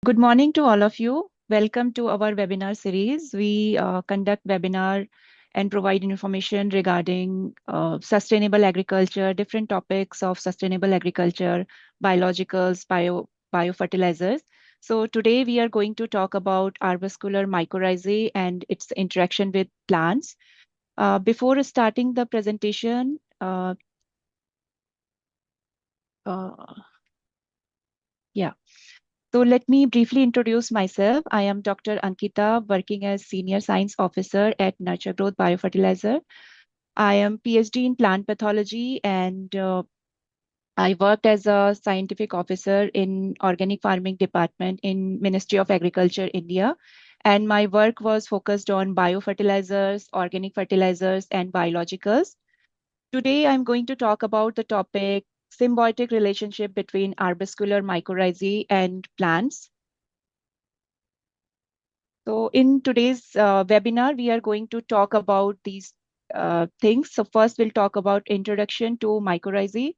Good morning to all of you. Welcome to our webinar series. We conduct webinar and provide information regarding sustainable agriculture, different topics of sustainable agriculture, biologicals, biofertilizers. So today we are going to talk about arbuscular mycorrhizae and its interaction with plants. Before starting the presentation, uh, yeah. So let me briefly introduce myself. I am Dr. Ankita, working as Senior Science Officer at Nurture Growth Biofertilizer. I am PhD in plant pathology and I worked as a scientific officer in organic farming department in Ministry of Agriculture, India. And my work was focused on biofertilizers, organic fertilizers, and biologicals. Today, I'm going to talk about the topic symbiotic relationship between arbuscular mycorrhizae and plants. So in today's webinar, we are going to talk about these things. So first, we'll talk about introduction to mycorrhizae,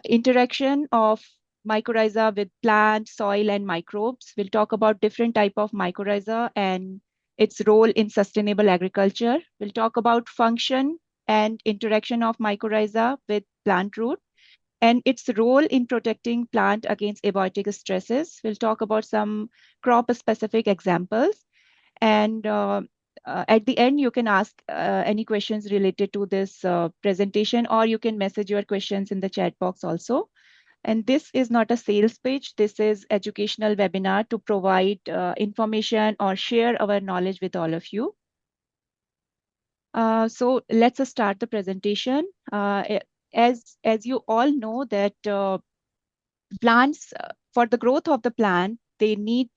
interaction of mycorrhiza with plant, soil, and microbes. We'll talk about different type of mycorrhiza and its role in sustainable agriculture. We'll talk about function and interaction of mycorrhiza with plant root and its role in protecting plant against abiotic stresses. We'll talk about some crop-specific examples. And at the end, you can ask any questions related to this presentation, or you can message your questions in the chat box also. And this is not a sales pitch. This is educational webinar to provide information or share our knowledge with all of you. So let's start the presentation. As you all know that plants, for the growth of the plant, they need,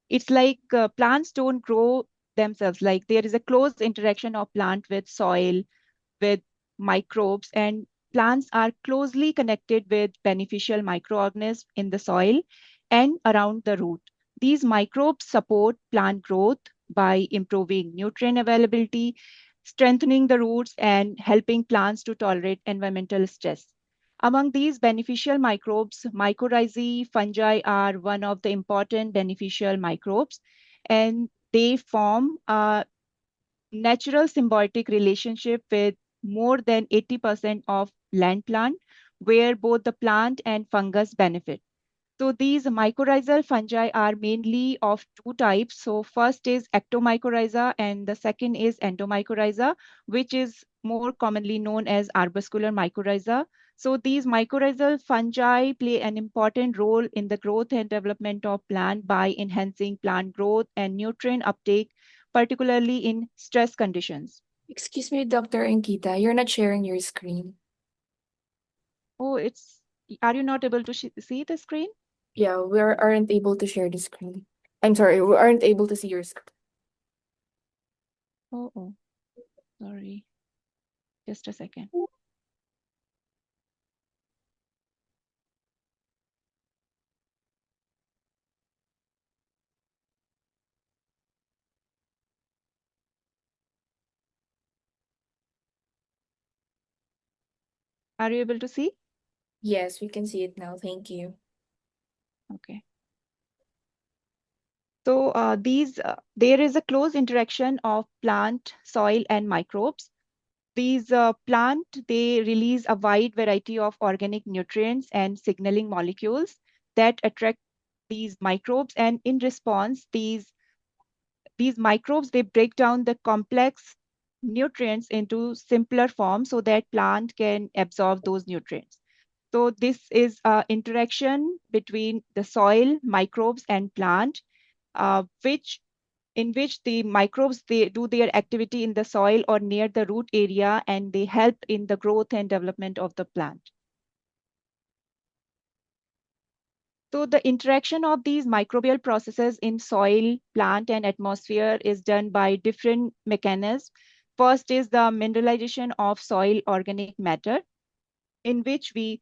it's like plants don't grow themselves. Like there is a close interaction of plant with soil, with microbes, and plants are closely connected with beneficial microorganisms in the soil and around the root. These microbes support plant growth by improving nutrient availability, strengthening the roots, and helping plants to tolerate environmental stress. Among these beneficial microbes, mycorrhizae fungi are one of the important beneficial microbes, and they form a natural symbiotic relationship with more than 80% of land plant, where both the plant and fungus benefit. So these mycorrhizal fungi are mainly of two types. So first is ectomycorrhiza and the second is endomycorrhiza, which is more commonly known as arbuscular mycorrhiza. So these mycorrhizal fungi play an important role in the growth and development of plant by enhancing plant growth and nutrient uptake, particularly in stress conditions. Excuse me, Dr. Ankita, you're not sharing your screen. Oh, are you not able to see the screen? Yeah, aren't able to share the screen. I'm sorry, we aren't able to see your screen. Oh, sorry. Just a second. Are you able to see? Yes, we can see it now. Thank you. Okay. So there is a close interaction of plant, soil, and microbes. These plant, they release a wide variety of organic nutrients and signaling molecules that attract these microbes. And in response, these microbes, they break down the complex nutrients into simpler forms so that plant can absorb those nutrients. So this is an interaction between the soil, microbes, and plant, which in which the microbes, they do their activity in the soil or near the root area, and they help in the growth and development of the plant. So the interaction of these microbial processes in soil, plant, and atmosphere is done by different mechanisms. First is the mineralization of soil organic matter, in which there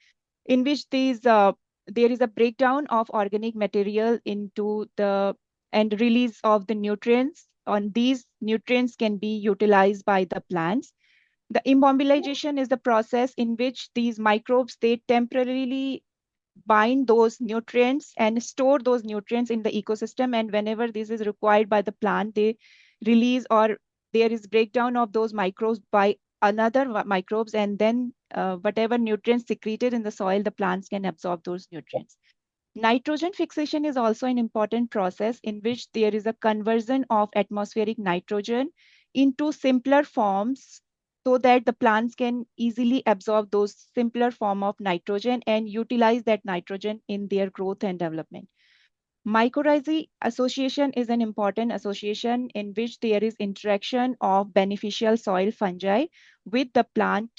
is a breakdown of organic material into the and release of the nutrients. On these nutrients can be utilized by the plants. The immobilization is the process in which these microbes, they temporarily bind those nutrients and store those nutrients in the ecosystem. And whenever this is required by the plant, they release, or there is breakdown of those microbes by another microbes, and then whatever nutrients secreted in the soil, the plants can absorb those nutrients. Nitrogen fixation is also an important process in which there is a conversion of atmospheric nitrogen into simpler forms so that the plants can easily absorb those simpler form of nitrogen and utilize that nitrogen in their growth and development. Mycorrhizae association is an important association in which there is interaction of beneficial soil fungi with the plant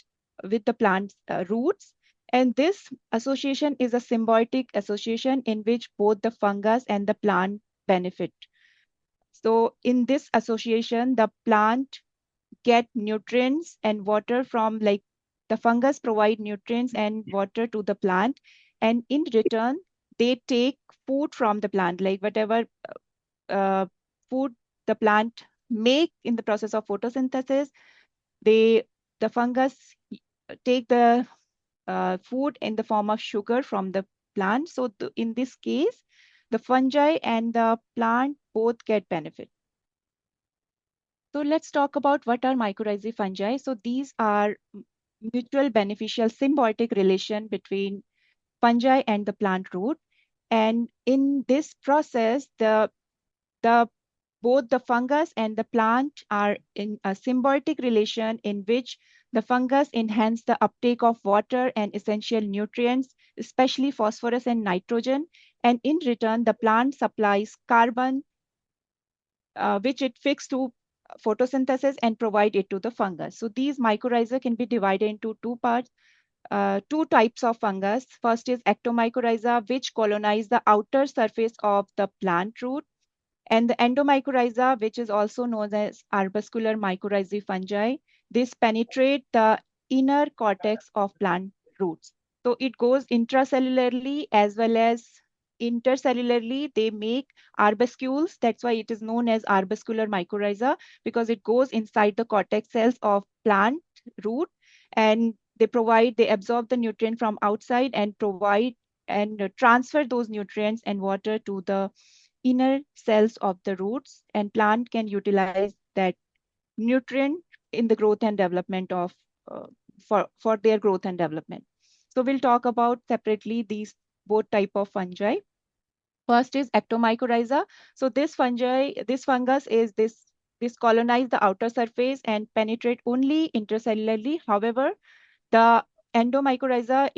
with the plant's roots. And this association is a symbiotic association in which both the fungus and the plant benefit. So in this association, the plant get nutrients and water from, like, the fungus provide nutrients and water to the plant, and in return they take food from the plant, like whatever uh, food the plant make in the process of photosynthesis. They the fungus take the food in the form of sugar from the plant. So in this case, the fungi and the plant both get benefit. So let's talk about what are mycorrhizae fungi. So these are mutual beneficial symbiotic relation between fungi and the plant root. And in this process, the both the fungus and the plant are in a symbiotic relation in which the fungus enhance the uptake of water and essential nutrients, especially phosphorus and nitrogen. And in return, the plant supplies carbon, which it fixed to photosynthesis and provide it to the fungus. So these mycorrhizae can be divided into two parts. Two types of fungus. First is ectomycorrhiza, which colonize the outer surface of the plant root, and the endomycorrhiza, which is also known as arbuscular mycorrhizae fungi. This penetrate the inner cortex of plant roots. So it goes intracellularly as well as intercellularly. They make arbuscules. That's why it is known as arbuscular mycorrhiza, because it goes inside the cortex cells of plant root, and they absorb the nutrient from outside and provide and transfer those nutrients and water to the inner cells of the roots, and plant can utilize that nutrient in the growth and development of uh, for their growth and development. So we'll talk about separately these both type of fungi. First is ectomycorrhiza. So this fungus is this colonize the outer surface and penetrate only intracellularly. However, the endomycorrhiza,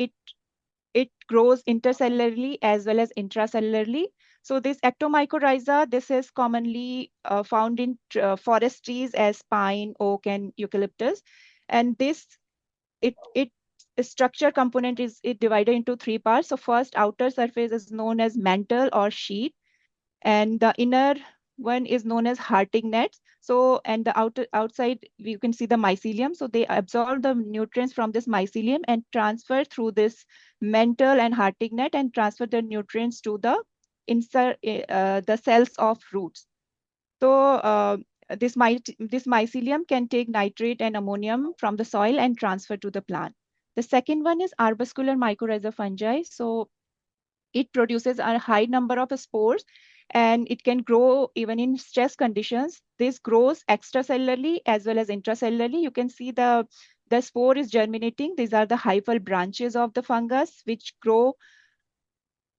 it grows intercellularly as well as intracellularly. So this ectomycorrhiza, this is commonly found in forest trees as pine, oak, and eucalyptus. And this it structure component is it divided into three parts. So first, outer surface is known as mantle or sheet, and the inner one is known as hearting nets. So, and the outside, you can see the mycelium. So they absorb the nutrients from this mycelium and transfer through this mantle and hearting net and transfer the nutrients to the inside the cells of roots. So this mycelium can take nitrate and ammonium from the soil and transfer to the plant. The second one is arbuscular mycorrhiza fungi. So it produces a high number of spores, and it can grow even in stress conditions. This grows extracellularly as well as intracellularly. You can see the spore is germinating. These are the hyphal branches of the fungus which grow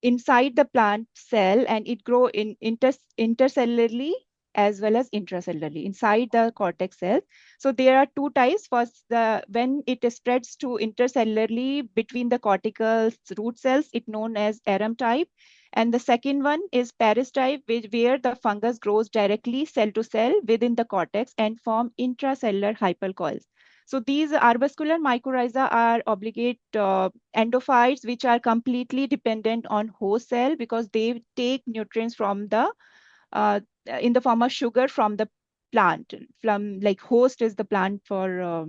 inside the plant cell, and it grow in intercellularly as well as intracellularly inside the cortex cells. So there are two types. First, when it spreads to intercellularly between the cortical root cells, it known as arum type. And the second one is Paris type, where the fungus grows directly cell to cell within the cortex and form intracellular hyphal coils. So these arbuscular mycorrhiza are obligate endophytes, which are completely dependent on host cell because they take nutrients from the in the form of sugar from the plant. From, like, host is the plant for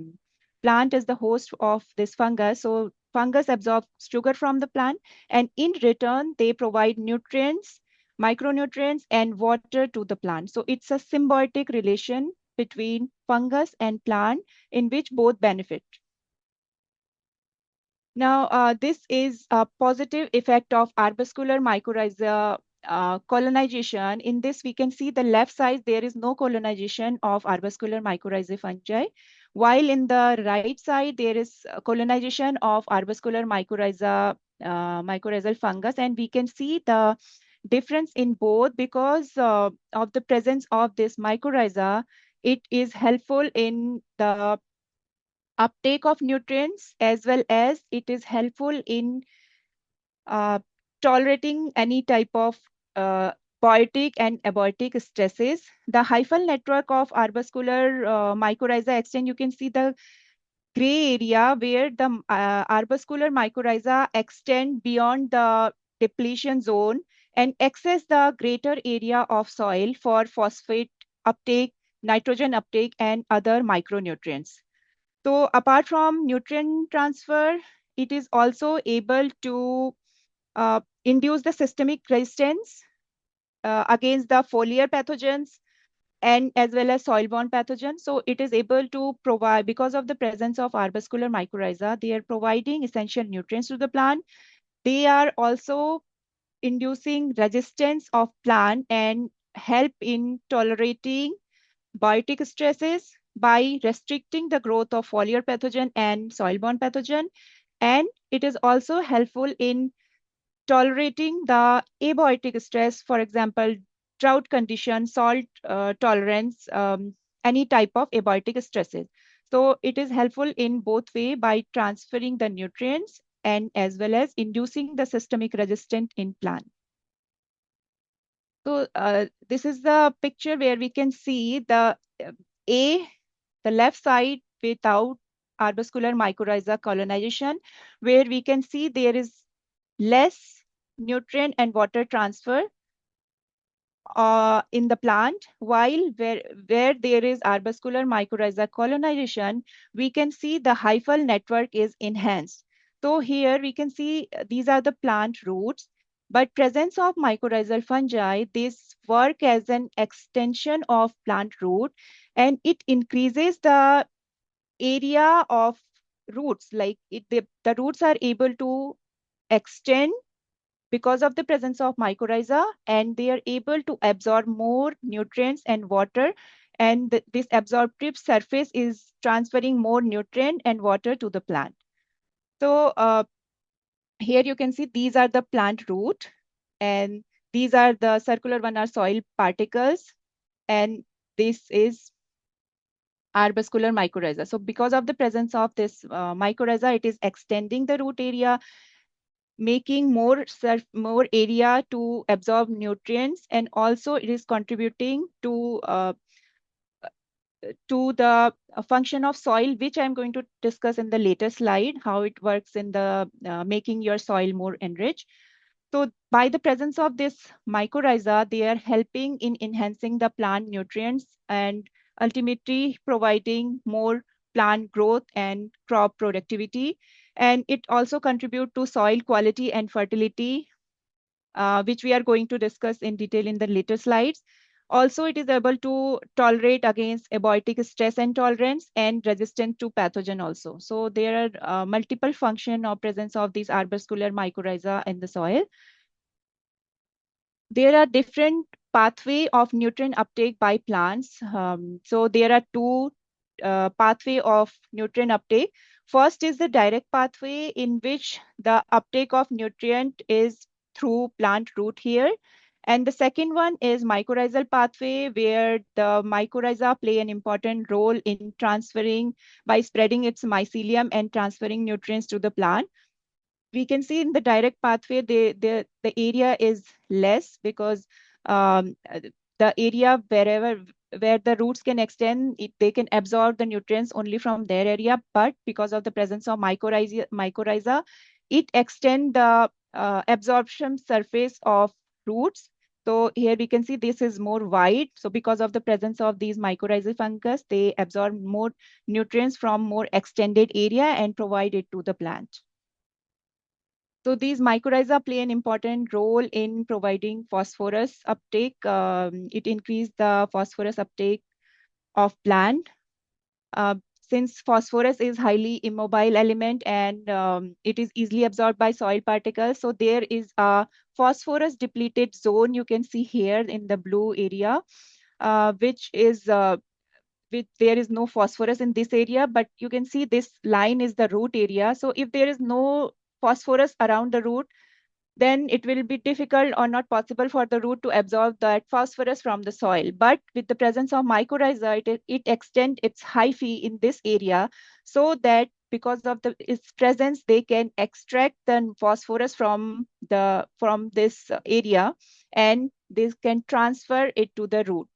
plant is the host of this fungus. So fungus absorbs sugar from the plant, and in return they provide nutrients, micronutrients, and water to the plant. So it's a symbiotic relation between fungus and plant in which both benefit. Now, this is a positive effect of arbuscular mycorrhiza colonization. In this, we can see the left side, there is no colonization of arbuscular mycorrhizae fungi, while in the right side, there is colonization of arbuscular mycorrhizal fungus, and we can see the difference in both because of the presence of this mycorrhiza. It is helpful in the uptake of nutrients as well as it is helpful in uh, tolerating any type of uh, biotic and abiotic stresses. The hyphal network of arbuscular mycorrhiza extend. You can see the gray area where the arbuscular mycorrhiza extend beyond the depletion zone and access the greater area of soil for phosphate uptake, nitrogen uptake, and other micronutrients. So apart from nutrient transfer, it is also able to induce the systemic resistance against the foliar pathogens and as well as soil-borne pathogens. So it is able to provide, because of the presence of arbuscular mycorrhiza, they are providing essential nutrients to the plant. They are also inducing resistance of plant and help in tolerating biotic stresses by restricting the growth of foliar pathogen and soil-borne pathogen. And it is also helpful in tolerating the abiotic stress, for example, drought condition, salt tolerance, any type of abiotic stresses. So it is helpful in both way by transferring the nutrients and as well as inducing the systemic resistance in plant. So this is the picture where we can see uh, A, the left side without arbuscular mycorrhiza colonization, where we can see there is less nutrient and water transfer in the plant, while where there is arbuscular mycorrhiza colonization, we can see the hyphal network is enhanced. So here we can see these are the plant roots, but presence of mycorrhizal fungi, this work as an extension of plant root, and it increases the area of roots, like the roots are able to extend because of the presence of mycorrhiza, and they are able to absorb more nutrients and water, and this absorptive surface is transferring more nutrient and water to the plant. So here you can see these are the plant root, and these are the circular one are soil particles, and this is arbuscular mycorrhiza. So because of the presence of this mycorrhiza, it is extending the root area, making more area to absorb nutrients, and also it is contributing to the function of soil, which I'm going to discuss in the later slide, how it works in the making your soil more enriched. So by the presence of this mycorrhiza, they are helping in enhancing the plant nutrients and ultimately providing more plant growth and crop productivity. And it also contribute to soil quality and fertility, which we are going to discuss in detail in the later slides. Also, it is able to tolerate against abiotic stress and tolerance and resistant to pathogen also. So there are multiple function or presence of these arbuscular mycorrhiza in the soil. There are different pathway of nutrient uptake by plants. So there are two pathway of nutrient uptake. First is the direct pathway in which the uptake of nutrient is through plant root here. And the second one is mycorrhizal pathway, where the mycorrhiza play an important role in transferring by spreading its mycelium and transferring nutrients to the plant. We can see in the direct pathway, the area is less because the area where the roots can extend, they can absorb the nutrients only from their area. But because of the presence of mycorrhiza, it extend the absorption surface of roots. So here we can see this is more wide. So because of the presence of these mycorrhizal fungus, they absorb more nutrients from more extended area and provide it to the plant. So these mycorrhiza play an important role in providing phosphorus uptake. It increases the phosphorus uptake of plant. since phosphorus is highly immobile element and it is easily absorbed by soil particles, so there is a phosphorus depleted zone you can see here in the blue area, which is there is no phosphorus in this area, but you can see this line is the root area. So if there is no phosphorus around the root, then it will be difficult or not possible for the root to absorb that phosphorus from the soil. But with the presence of mycorrhiza, it extends its hyphae in this area, so that because of its presence, they can extract the phosphorus from this area, and they can transfer it to the root.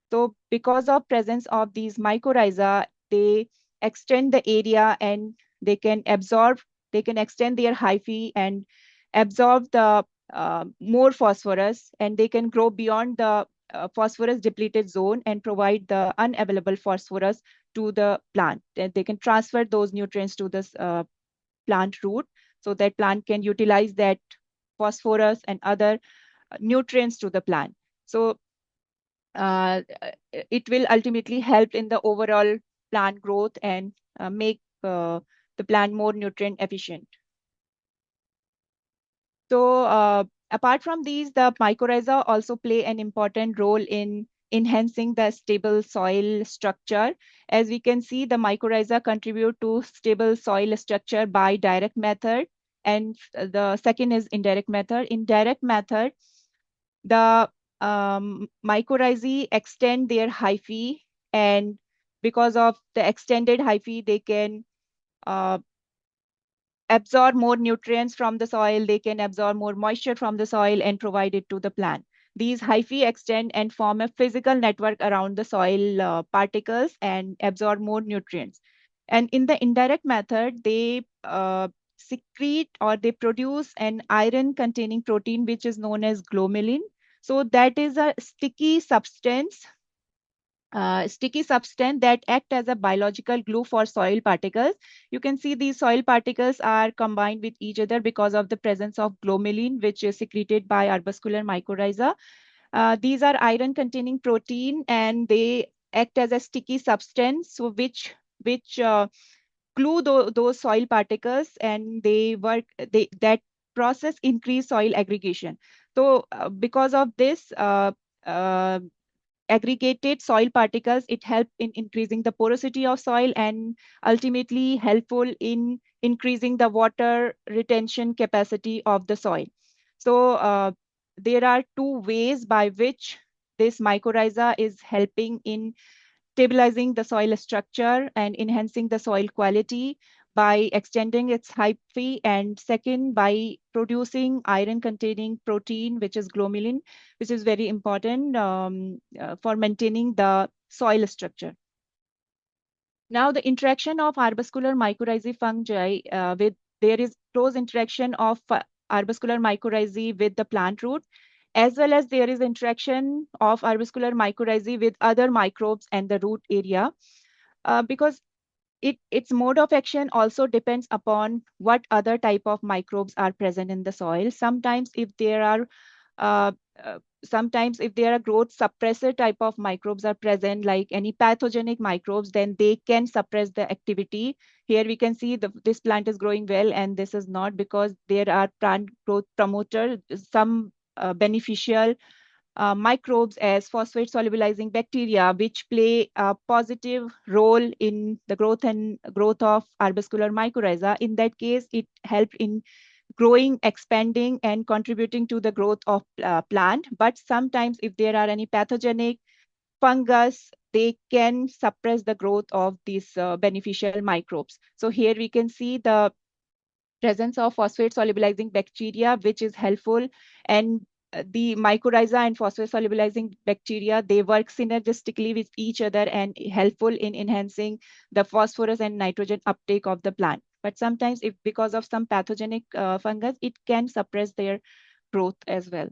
So because of presence of these mycorrhiza, they extend the area and they can extend their hyphae and absorb the more phosphorus, and they can grow beyond the phosphorus depleted zone and provide the unavailable phosphorus to the plant. And they can transfer those nutrients to this plant root, so that plant can utilize that phosphorus and other nutrients to the plant. So it will ultimately help in the overall plant growth and make the plant more nutrient efficient. So apart from these, the mycorrhiza also play an important role in enhancing the stable soil structure. As we can see, the mycorrhiza contribute to stable soil structure by direct method, and the second is indirect method. In direct method, the mycorrhizae extend their hyphae, and because of the extended hyphae, they can uh, absorb more nutrients from the soil, they can absorb more moisture from the soil and provide it to the plant. These hyphae extend and form a physical network around the soil particles and absorb more nutrients. And in the indirect method, they secrete or they produce an iron containing protein, which is known as glomalin. So that is a sticky substance that act as a biological glue for soil particles. You can see these soil particles are combined with each other because of the presence of glomalin, which is secreted by arbuscular mycorrhiza. These are iron-containing protein, and they act as a sticky substance, so which glue those soil particles, and that process increase soil aggregation. So because of this, uh, aggregated soil particles, it helps in increasing the porosity of soil and ultimately helpful in increasing the water retention capacity of the soil. So there are two ways by which this mycorrhiza is helping in stabilizing the soil structure and enhancing the soil quality by extending its hyphae, and second, by producing iron containing protein, which is glomalin, which is very important for maintaining the soil structure. Now, the interaction of arbuscular mycorrhizae fungi there is close interaction of arbuscular mycorrhizae with the plant root, as well as there is interaction of arbuscular mycorrhizae with other microbes and the root area, because its mode of action also depends upon what other type of microbes are present in the soil. Uh, Sometimes if there are growth suppressor type of microbes are present, like any pathogenic microbes, then they can suppress the activity. Here we can see this plant is growing well, and this is not, because there are plant growth promoter, some beneficial microbes as phosphate solubilizing bacteria, which play a positive role in the growth of arbuscular mycorrhiza. In that case, it helps in growing, expanding, and contributing to the growth of plant. But sometimes if there are any pathogenic fungus, they can suppress the growth of these beneficial microbes. So here we can see the presence of phosphate solubilizing bacteria, which is helpful. And the mycorrhiza and phosphate solubilizing bacteria, they work synergistically with each other and helpful in enhancing the phosphorus and nitrogen uptake of the plant. But sometimes, if because of some pathogenic fungus, it can suppress their growth as well.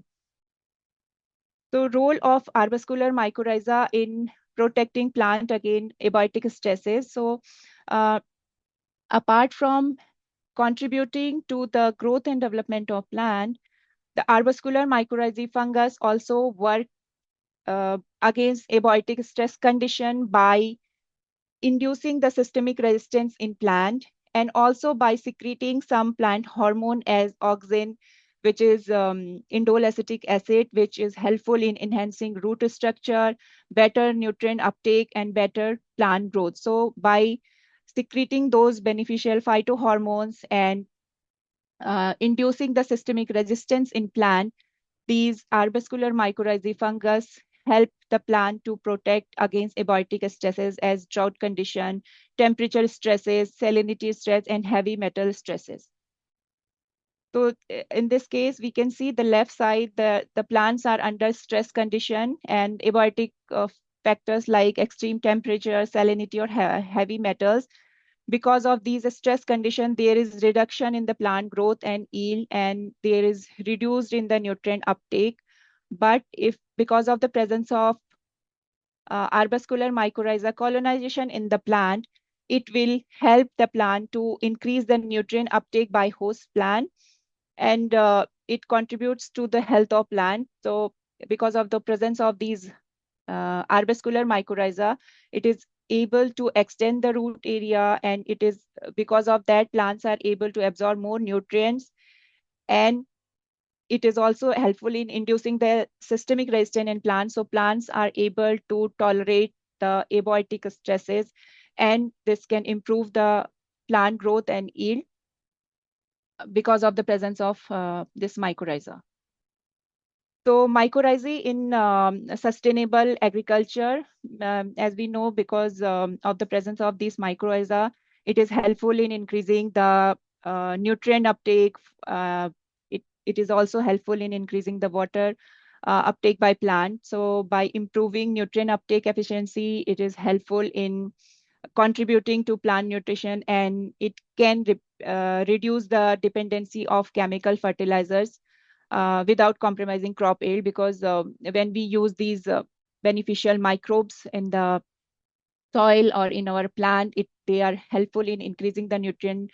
So role of arbuscular mycorrhiza in protecting plant against abiotic stresses. So apart from contributing to the growth and development of plant, the arbuscular mycorrhizae fungus also work against abiotic stress condition by inducing the systemic resistance in plant, and also by secreting some plant hormone as auxin, which is indole acetic acid, which is helpful in enhancing root structure, better nutrient uptake, and better plant growth. So by secreting those beneficial phytohormones and inducing the systemic resistance in plant, these arbuscular mycorrhizae fungus help the plant to protect against abiotic stresses as drought condition, temperature stresses, salinity stress, and heavy metal stresses. So in this case, we can see the left side, the plants are under stress condition, and abiotic factors like extreme temperature, salinity, or heavy metals. Because of these stress conditions, there is reduction in the plant growth and yield, and there is reduced in the nutrient uptake. But if because of the presence of arbuscular mycorrhiza colonization in the plant, it will help the plant to increase the nutrient uptake by host plant, and it contributes to the health of plant. So because of the presence of these arbuscular mycorrhiza, it is able to extend the root area, and it is because of that plants are able to absorb more nutrients, and it is also helpful in inducing the systemic resistance in plants. So plants are able to tolerate the abiotic stresses, and this can improve the plant growth and yield because of the presence of this mycorrhiza. So mycorrhizae in sustainable agriculture, as we know, because of the presence of these mycorrhiza, it is helpful in increasing the nutrient uptake. It is also helpful in increasing the water uptake by plant. So by improving nutrient uptake efficiency, it is helpful in contributing to plant nutrition, and it can reduce the dependency of chemical fertilizers without compromising crop yield, because when we use these beneficial microbes in the soil or in our plant, they are helpful in increasing the nutrient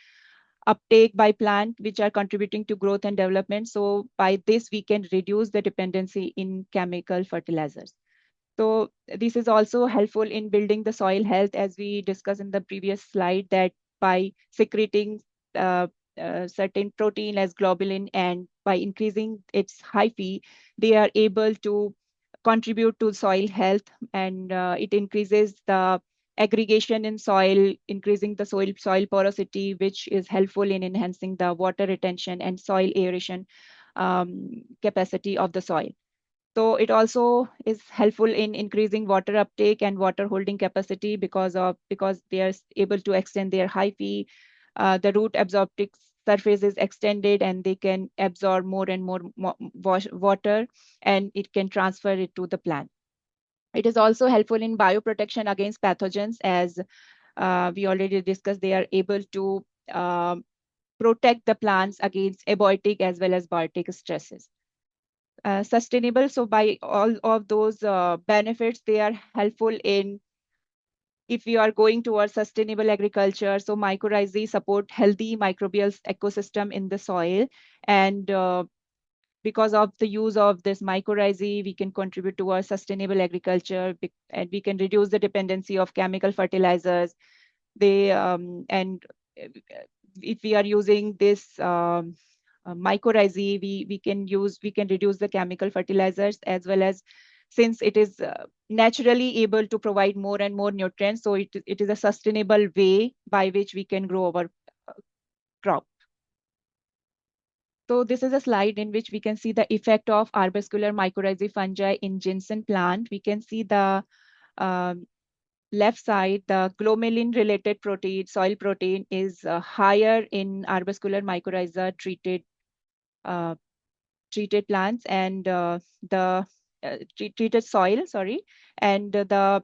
uptake by plant, which are contributing to growth and development. So by this, we can reduce the dependency in chemical fertilizers. So this is also helpful in building the soil health, as we discussed in the previous slide, that by secreting uh, certain protein as globulin, and by increasing its hyphae, they are able to contribute to soil health, and it increases the aggregation in soil, increasing the soil porosity, which is helpful in enhancing the water retention and soil aeration capacity of the soil. So it also is helpful in increasing water uptake and water holding capacity because they are able to extend their hyphae. The root absorptive surface is extended, and they can absorb more and more water, and it can transfer it to the plant. It is also helpful in bioprotection against pathogens, as we already discussed. They are able to protect the plants against abiotic as well as biotic stresses. Sustainable. So by all of those benefits, they are helpful in if we are going towards sustainable agriculture. So mycorrhizae support healthy microbial ecosystem in the soil, and because of the use of this mycorrhizae, we can contribute towards sustainable agriculture, and we can reduce the dependency of chemical fertilizers. They and if we are using this mycorrhizae, we can reduce the chemical fertilizers, as well as, since it is naturally able to provide more and more nutrients, so it is a sustainable way by which we can grow our crop. So this is a slide in which we can see the effect of arbuscular mycorrhizae fungi in ginseng plant. We can see the um, left side, the glomalin related protein, soil protein, is higher in arbuscular mycorrhiza uh, treated plants, and the treated soil, sorry, and the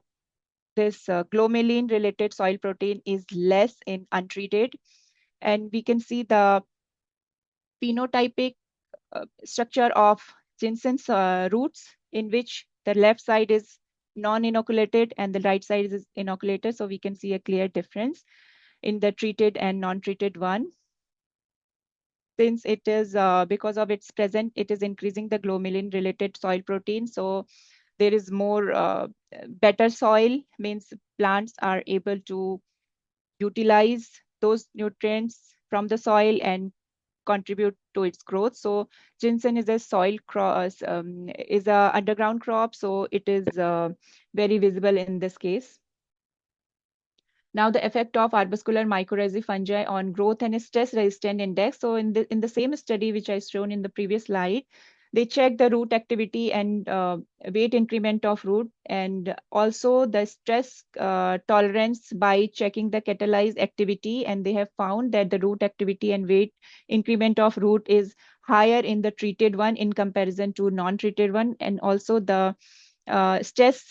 this glomalin related soil protein is less in untreated. And we can see the phenotypic structure of ginseng's roots, in which the left side is non-inoculated and the right side is inoculated. So we can see a clear difference in the treated and non-treated one. Since it is because of its present, it is increasing the glomalin related soil protein. So there is more better soil, means plants are able to utilize those nutrients from the soil and contribute to its growth. So ginseng is a soil crop, is a underground crop, so it is very visible in this case. Now the effect of arbuscular mycorrhizae fungi on growth and stress resistant index. So in the same study which I shown in the previous slide, they checked the root activity and weight increment of root, and also the stress tolerance by checking the catalyzed activity. And they have found that the root activity and weight increment of root is higher in the treated one in comparison to non-treated one. And also the stress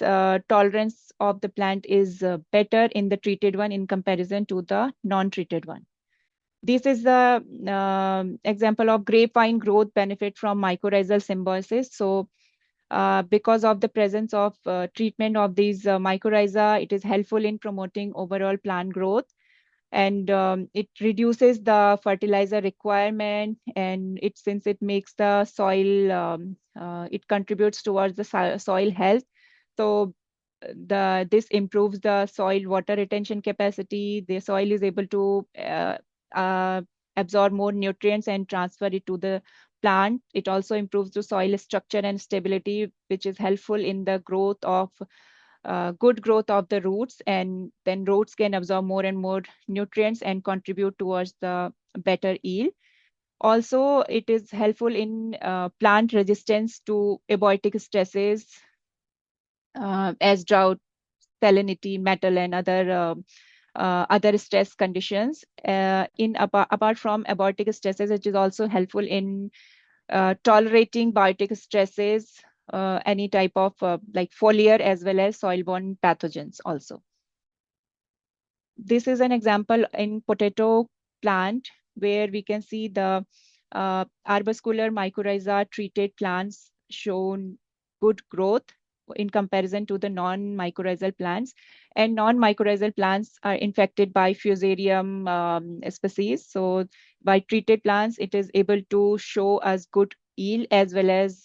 tolerance of the plant is better in the treated one in comparison to the non-treated one. This is the example of grapevine growth benefit from mycorrhizal symbiosis. So because of the presence of treatment of these mycorrhiza, it is helpful in promoting overall plant growth, and it reduces the fertilizer requirement, and since it makes the soil, it contributes towards the soil health. So this improves the soil water retention capacity. The soil is able to uh, absorb more nutrients and transfer it to the plant. It also improves the soil structure and stability, which is helpful in the growth of good growth of the roots, and then roots can absorb more and more nutrients and contribute towards the better yield. Also, it is helpful in plant resistance to abiotic stresses as drought, salinity, metal, and other stress conditions. Apart from abiotic stresses, it is also helpful in tolerating biotic stresses, any type of like foliar as well as soil-borne pathogens also. This is an example in potato plant where we can see the arbuscular mycorrhiza treated plants shown good growth in comparison to the non-mycorrhizal plants. And non-mycorrhizal plants are infected by Fusarium species. So by treated plants, it is able to show us good yield as well as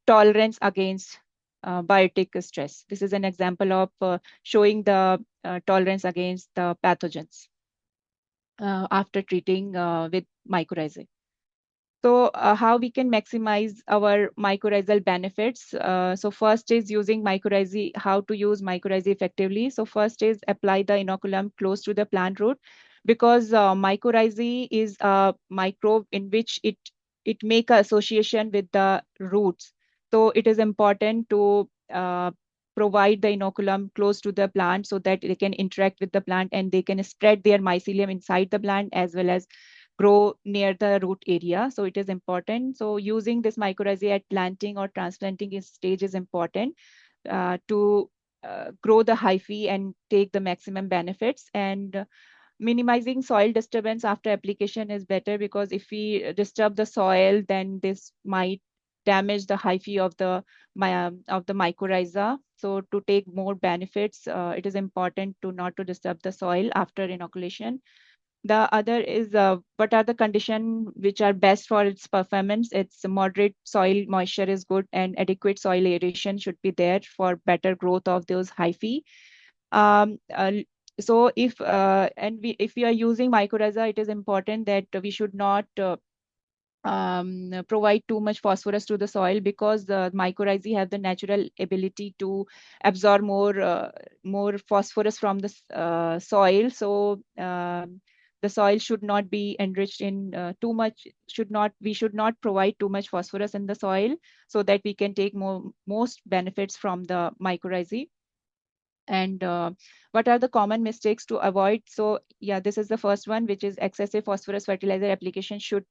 tolerance against biotic stress. This is an example of showing the tolerance against the pathogens after treating with mycorrhizae. So how we can maximize our mycorrhizal benefits? So first is using mycorrhizae, how to use mycorrhizae effectively. So first is apply the inoculum close to the plant root, because mycorrhizae is a microbe in which it make a association with the roots. So it is important to provide the inoculum close to the plant so that they can interact with the plant and they can spread their mycelium inside the plant as well as grow near the root area. So it is important. So using this mycorrhizae at planting or transplanting stage is important to grow the hyphae and take the maximum benefits. And minimizing soil disturbance after application is better, because if we disturb the soil, then this might damage the hyphae of the mycorrhiza. So to take more benefits, it is important to not to disturb the soil after inoculation. The other is what are the conditions which are best for its performance? It's moderate soil moisture is good, and adequate soil aeration should be there for better growth of those hyphae. Um, uh, so if we are using mycorrhiza, it is important that we should not provide too much phosphorus to the soil, because the mycorrhizae have the natural ability to absorb more phosphorus from the soil. So the soil should not be enriched in too much. We should not provide too much phosphorus in the soil, so that we can take most benefits from the mycorrhizae. And what are the common mistakes to avoid? So yeah, this is the first one, which is excessive phosphorus fertilizer application should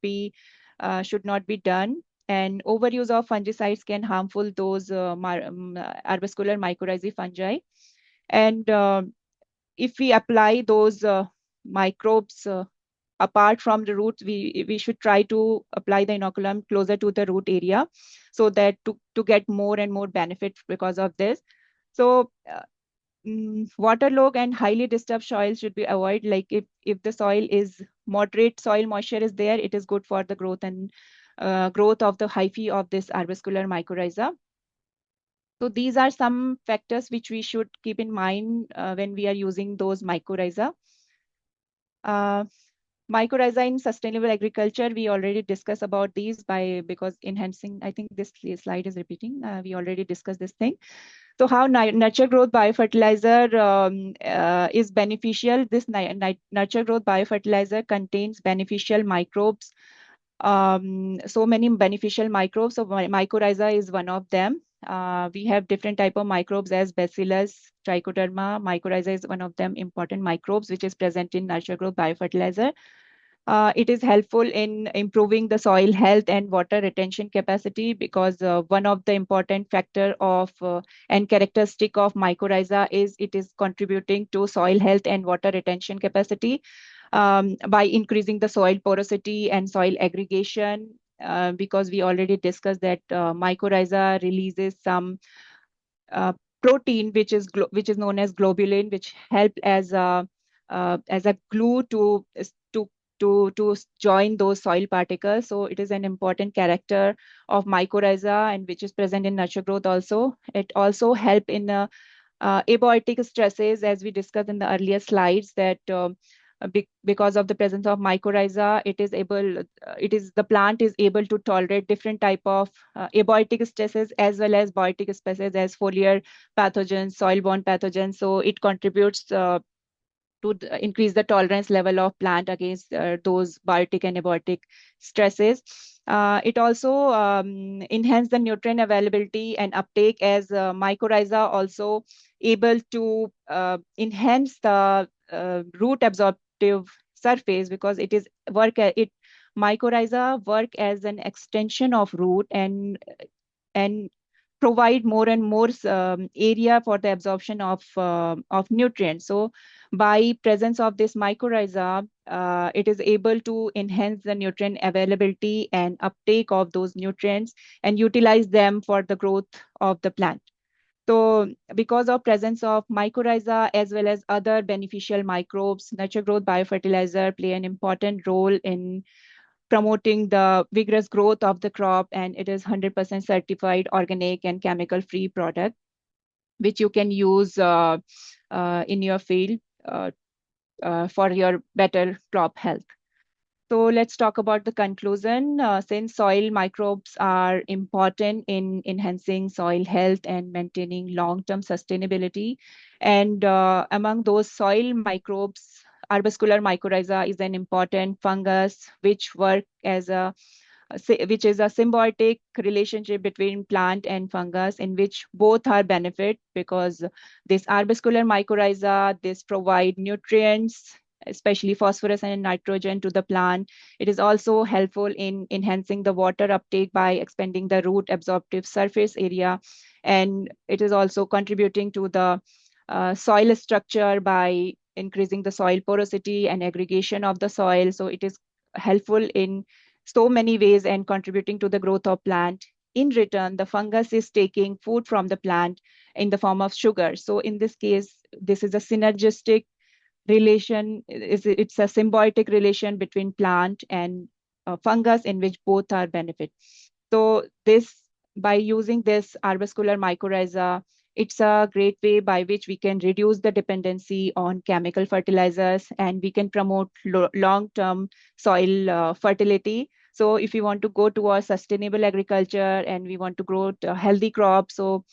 not be done. And overuse of fungicides can harmful those arbuscular mycorrhizae fungi. And if we apply those microbes apart from the roots, we should try to apply the inoculum closer to the root area, so that to get more and more benefit because of this. So waterlogged and highly disturbed soil should be avoided. Like if the soil is moderate soil moisture is there, it is good for the growth and growth of the hyphae of this arbuscular mycorrhiza. So these are some factors which we should keep in mind when we are using those mycorrhiza. Uh, Mycorrhiza in sustainable agriculture, we already discussed about these because enhancing, I think this slide is repeating. We already discussed this thing. So how nurture growth biofertilizer is beneficial. This nurture growth biofertilizer contains beneficial microbes, so many beneficial microbes. So mycorrhiza is one of them. We have different type of microbes as bacillus, trichoderma. Mycorrhiza is one of them important microbes which is present in nurture growth biofertilizer. It is helpful in improving the soil health and water retention capacity because one of the important factor of and characteristic of mycorrhiza is it is contributing to soil health and water retention capacity by increasing the soil porosity and soil aggregation. Because we already discussed that mycorrhiza releases some uh, protein which is known as globulin, which help as a glue to join those soil particles. So it is an important character of mycorrhiza and which is present in nurture growth also. It also help in abiotic stresses, as we discussed in the earlier slides, that because of the presence of mycorrhiza, it is the plant is able to tolerate different type of abiotic stresses as well as biotic stresses as foliar pathogens, soil-borne pathogens. So it contributes to increase the tolerance level of plant against those biotic and abiotic stresses. It also enhance the nutrient availability and uptake as mycorrhiza also able to enhance the root absorptive surface because it is work a- it mycorrhiza work as an extension of root and provide more and more area for the absorption of nutrients. So by presence of this mycorrhiza, it is able to enhance the nutrient availability and uptake of those nutrients and utilize them for the growth of the plant. So because of presence of mycorrhiza as well as other beneficial microbes, nurture growth biofertilizer play an important role in promoting the vigorous growth of the crop, and it is 100% certified organic and chemical free product which you can use in your field for your better crop health. So let's talk about the conclusion. Since soil microbes are important in enhancing soil health and maintaining long-term sustainability, and among those soil microbes, arbuscular mycorrhiza is an important fungus which work as which is a symbiotic relationship between plant and fungus in which both are benefit because this arbuscular mycorrhiza, this provide nutrients, especially phosphorus and nitrogen to the plant. It is also helpful in enhancing the water uptake by expanding the root absorptive surface area. And it is also contributing to the soil structure by increasing the soil porosity and aggregation of the soil. So it is helpful in so many ways and contributing to the growth of plant. In return, the fungus is taking food from the plant in the form of sugar. So in this case, this is a synergistic relation. It's a symbiotic relation between plant and fungus in which both are benefit. So this, by using this arbuscular mycorrhiza, it's a great way by which we can reduce the dependency on chemical fertilizers and we can promote long-term soil fertility. So if we want to go towards sustainable agriculture and we want to grow healthy crops, so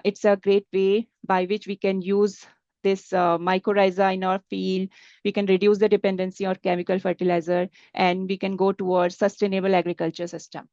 it's a great way by which we can use this mycorrhiza in our field. We can reduce the dependency on chemical fertilizer and we can go towards sustainable agriculture system.